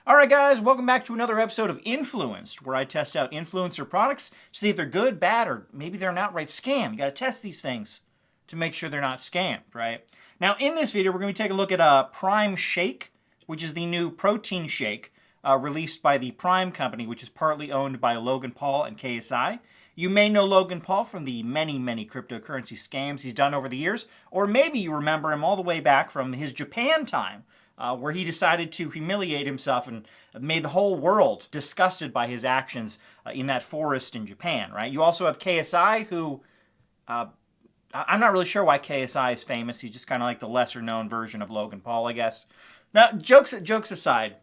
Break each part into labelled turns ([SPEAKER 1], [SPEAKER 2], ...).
[SPEAKER 1] Alright guys, welcome back to another episode of Influenced, where I test out influencer products to see if they're good, bad, or maybe they're an outright scam. You gotta test these things to make sure they're not scammed, right? Now in this video, we're gonna be taking a look at Prime Shake, which is the new protein shake released by the Prime company, which is partly owned by Logan Paul and KSI. You may know Logan Paul from the many cryptocurrency scams he's done over the years, or maybe you remember him all the way back from his Japan time, where he decided to humiliate himself and made the whole world disgusted by his actions in that forest in Japan, right? You also have KSI, who, I'm not really sure why KSI is famous. He's just kind of like the lesser-known version of Logan Paul, I guess. Now, jokes aside,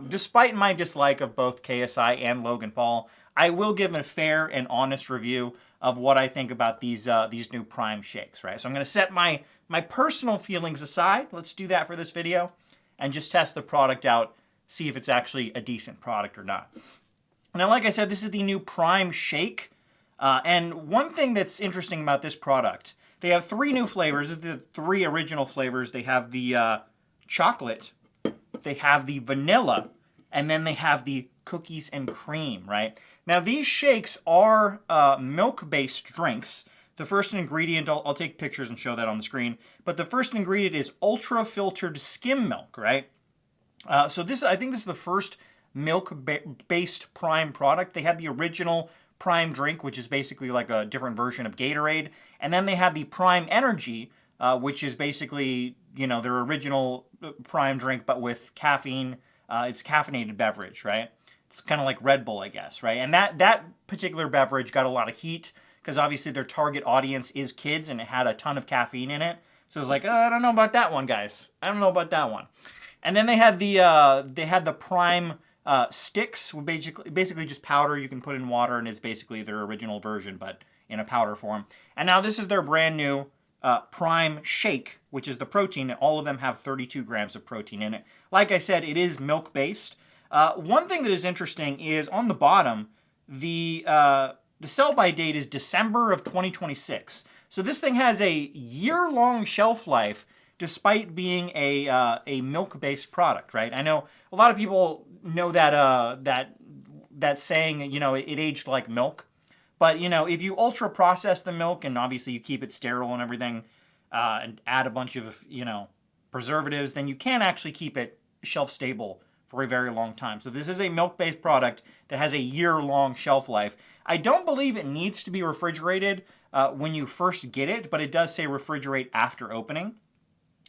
[SPEAKER 1] despite my dislike of both KSI and Logan Paul, I will give a fair and honest review of what I think about these new Prime shakes, right? So I'm going to set my personal feelings aside. Let's do that for this video and just test the product out, see if it's actually a decent product or not. Now, like I said, this is the new Prime Shake. And one thing that's interesting about this product, they have three new flavors. The three original flavors. They have the chocolate, they have the vanilla, and then they have the cookies and cream, right? Now, these shakes are milk-based drinks. The first ingredient, I'll take pictures and show that on the screen, but the first ingredient is ultra-filtered skim milk, right? So I think this is the first milk-based Prime product. They had the original Prime drink, which is basically like a different version of Gatorade, and then they had the Prime Energy, which is basically, you know, their original Prime drink, but with caffeine. It's a caffeinated beverage, right? It's kind of like Red Bull, I guess, right? And that particular beverage got a lot of heat, because obviously their target audience is kids, and it had a ton of caffeine in it. So it's like, I don't know about that one, guys. I don't know about that one. And then they had the Prime sticks, basically just powder you can put in water, and it's basically their original version, but in a powder form. And now this is their brand new Prime Shake, which is the protein. All of them have 32 grams of protein in it. Like I said, it is milk-based. One thing that is interesting is on the bottom, the sell-by date is December of 2026. So this thing has a year-long shelf life despite being a milk-based product, right? I know a lot of people know that saying, you know, it aged like milk. But, you know, if you ultra-process the milk and obviously you keep it sterile and everything and add a bunch of, you know, preservatives, then you can actually keep it shelf-stable for a very long time. So this is a milk-based product that has a year-long shelf life. I don't believe it needs to be refrigerated when you first get it, but it does say refrigerate after opening.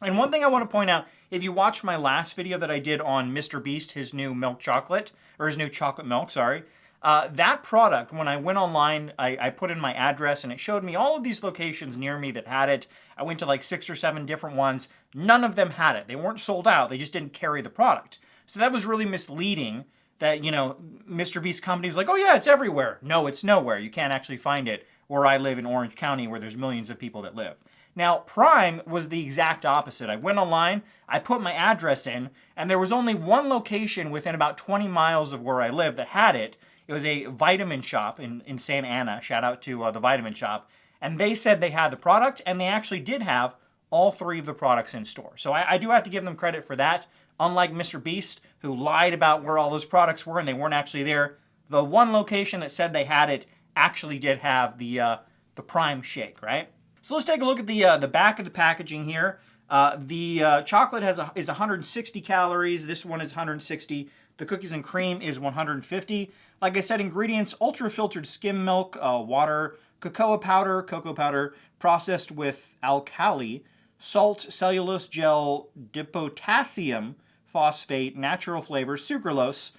[SPEAKER 1] And one thing I want to point out, if you watched my last video that I did on Mr. Beast, his new milk chocolate, or his new chocolate milk, sorry, that product, when I went online, I put in my address and it showed me all of these locations near me that had it. I went to like 6 or 7 different ones. None of them had it. They weren't sold out. They just didn't carry the product. So that was really misleading that, you know, Mr. Beast company's like, oh yeah, it's everywhere. No, it's nowhere. You can't actually find it where I live in Orange County, where there's millions of people that live. Now, Prime was the exact opposite. I went online, I put my address in, and there was only one location within about 20 miles of where I live that had it. It was a vitamin shop in Santa Ana. Shout out to the vitamin shop. And they said they had the product, and they actually did have all 3 of the products in store. So I do have to give them credit for that. Unlike Mr. Beast, who lied about where all those products were and they weren't actually there, the one location that said they had it actually did have the Prime Shake, right? So let's take a look at the back of the packaging here. The chocolate is 160 calories. This one is 160. The cookies and cream is 150. Like I said, ingredients: ultra-filtered skim milk, water, cocoa powder processed with alkali, salt, cellulose gel, dipotassium phosphate, natural flavors, sucralose,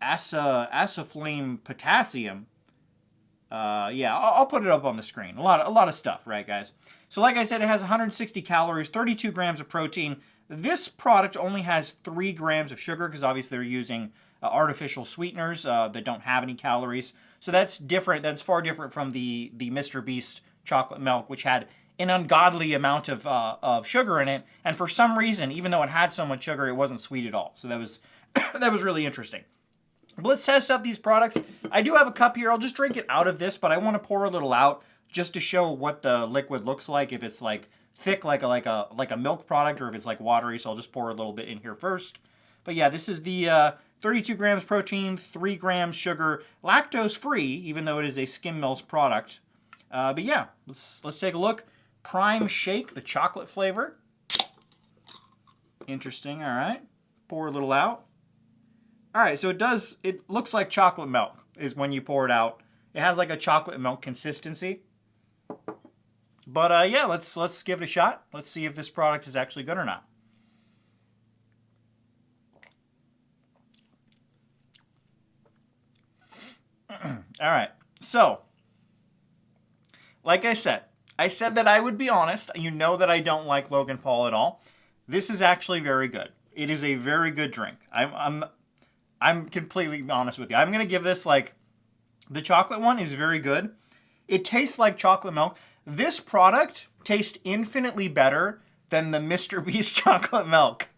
[SPEAKER 1] asaflame potassium. Yeah, I'll put it up on the screen. A lot of stuff, right, guys? So like I said, it has 160 calories, 32 grams of protein. This product only has 3 grams of sugar because obviously they're using artificial sweeteners that don't have any calories. So that's different. That's far different from the Mr. Beast chocolate milk, which had an ungodly amount of sugar in it. And for some reason, even though it had so much sugar, it wasn't sweet at all. So that was that was really interesting. But let's test out these products. I do have a cup here. I'll just drink it out of this, but I want to pour a little out just to show what the liquid looks like. If it's like thick like a milk product, or if it's like watery. So I'll just pour a little bit in here first. But yeah, this is the 32 grams protein, 3 grams sugar, lactose free, even though it is a skim milk product. But yeah, let's take a look. Prime Shake, the chocolate flavor. Interesting, all right. Pour a little out. All right, so it looks like chocolate milk is when you pour it out. It has like a chocolate milk consistency. But yeah, let's give it a shot. Let's see if this product is actually good or not. All right, so like I said that I would be honest. You know that I don't like Logan Paul at all. This is actually very good. It is a very good drink. I'm completely honest with you. I'm gonna give this like the chocolate one is very good. It tastes like chocolate milk. This product tastes infinitely better than the Mr. Beast chocolate milk.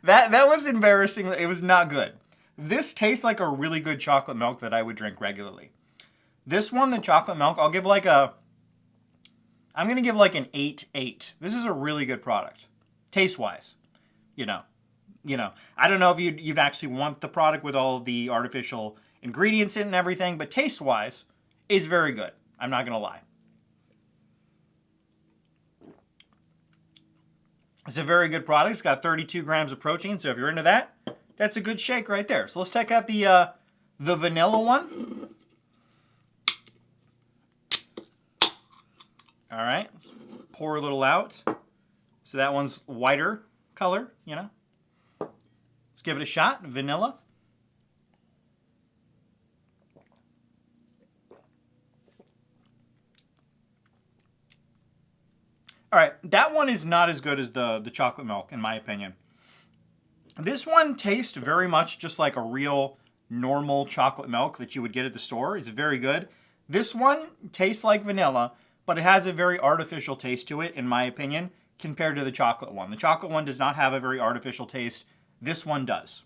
[SPEAKER 1] That was embarrassing. It was not good. This tastes like a really good chocolate milk that I would drink regularly. This one, the chocolate milk, I'm going to give like an 8.8. This is a really good product. Taste-wise. You know. I don't know if you'd actually want the product with all the artificial ingredients in it and everything, but taste-wise, it's very good. I'm not going to lie. It's a very good product. It's got 32 grams of protein, so if you're into that, that's a good shake right there. So let's check out the vanilla one. All right, pour a little out. So that one's whiter color, you know. Let's give it a shot. Vanilla. All right, that one is not as good as the chocolate milk, in my opinion. This one tastes very much just like a real normal chocolate milk that you would get at the store. It's very good. This one tastes like vanilla, but it has a very artificial taste to it, in my opinion, compared to the chocolate one. The chocolate one does not have a very artificial taste. This one does.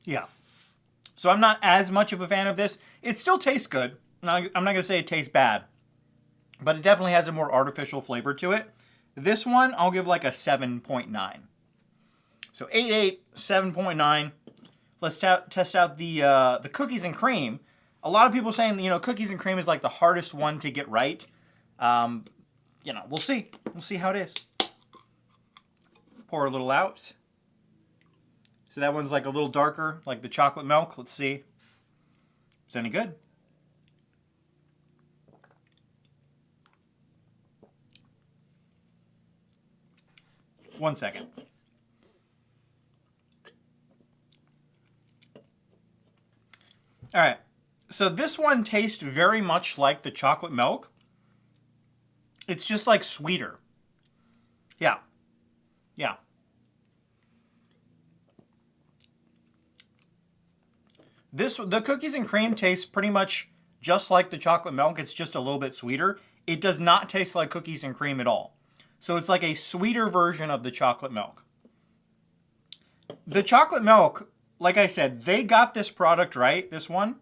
[SPEAKER 1] Yeah. So I'm not as much of a fan of this. It still tastes good. I'm not going to say it tastes bad, but it definitely has a more artificial flavor to it. This one, I'll give like a 7.9. So 8.8, 7.9. Let's test out the cookies and cream. A lot of people saying, cookies and cream is like the hardest one to get right. We'll see. We'll see how it is. Pour a little out. So that one's like a little darker, like the chocolate milk. Let's see if it's any good. One second. All right. So this one tastes very much like the chocolate milk. It's just like sweeter. Yeah. Yeah. The cookies and cream tastes pretty much just like the chocolate milk. It's just a little bit sweeter. It does not taste like cookies and cream at all. So it's like a sweeter version of the chocolate milk. The chocolate milk, like I said, they got this product right, this one.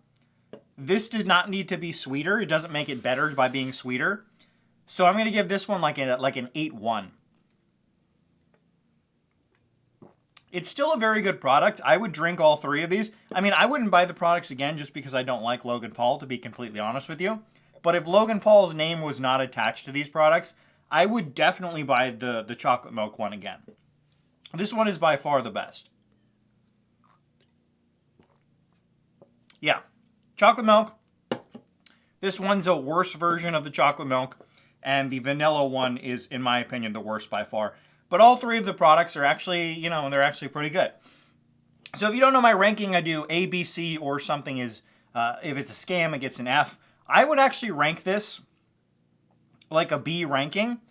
[SPEAKER 1] This does not need to be sweeter. It doesn't make it better by being sweeter. So I'm going to give this one like an 8.1. It's still a very good product. I would drink all three of these. I mean, I wouldn't buy the products again just because I don't like Logan Paul, to be completely honest with you. But if Logan Paul's name was not attached to these products, I would definitely buy the chocolate milk one again. This one is by far the best. Yeah. Chocolate milk. This one's a worse version of the chocolate milk. And the vanilla one is, in my opinion, the worst by far. But all three of the products are actually, they're actually pretty good. So if you don't know my ranking, I do A, B, C, or something is, if it's a scam, it gets an F. I would actually rank this like a B ranking,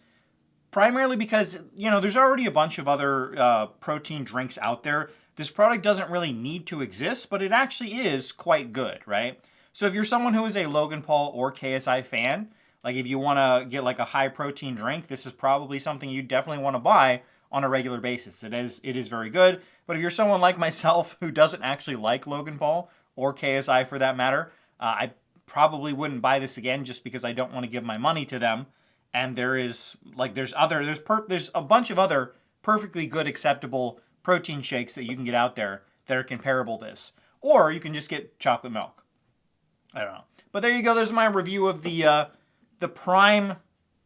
[SPEAKER 1] primarily because, there's already a bunch of other protein drinks out there. This product doesn't really need to exist, but it actually is quite good, right? So if you're someone who is a Logan Paul or KSI fan, like if you want to get like a high protein drink, this is probably something you definitely want to buy on a regular basis. It is very good. But if you're someone like myself who doesn't actually like Logan Paul or KSI for that matter, I probably wouldn't buy this again just because I don't want to give my money to them. And there's a bunch of other perfectly good, acceptable protein shakes that you can get out there that are comparable to this. Or you can just get chocolate milk. I don't know. But there you go. There's my review of the Prime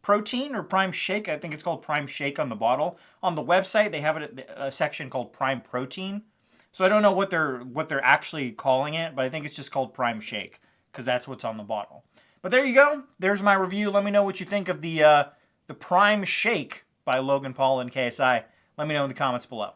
[SPEAKER 1] Protein or Prime Shake. I think it's called Prime Shake on the bottle. On the website, they have it a section called Prime Protein. So I don't know what they're actually calling it, but I think it's just called Prime Shake because that's what's on the bottle. But there you go. There's my review. Let me know what you think of the Prime Shake by Logan Paul and KSI. Let me know in the comments below.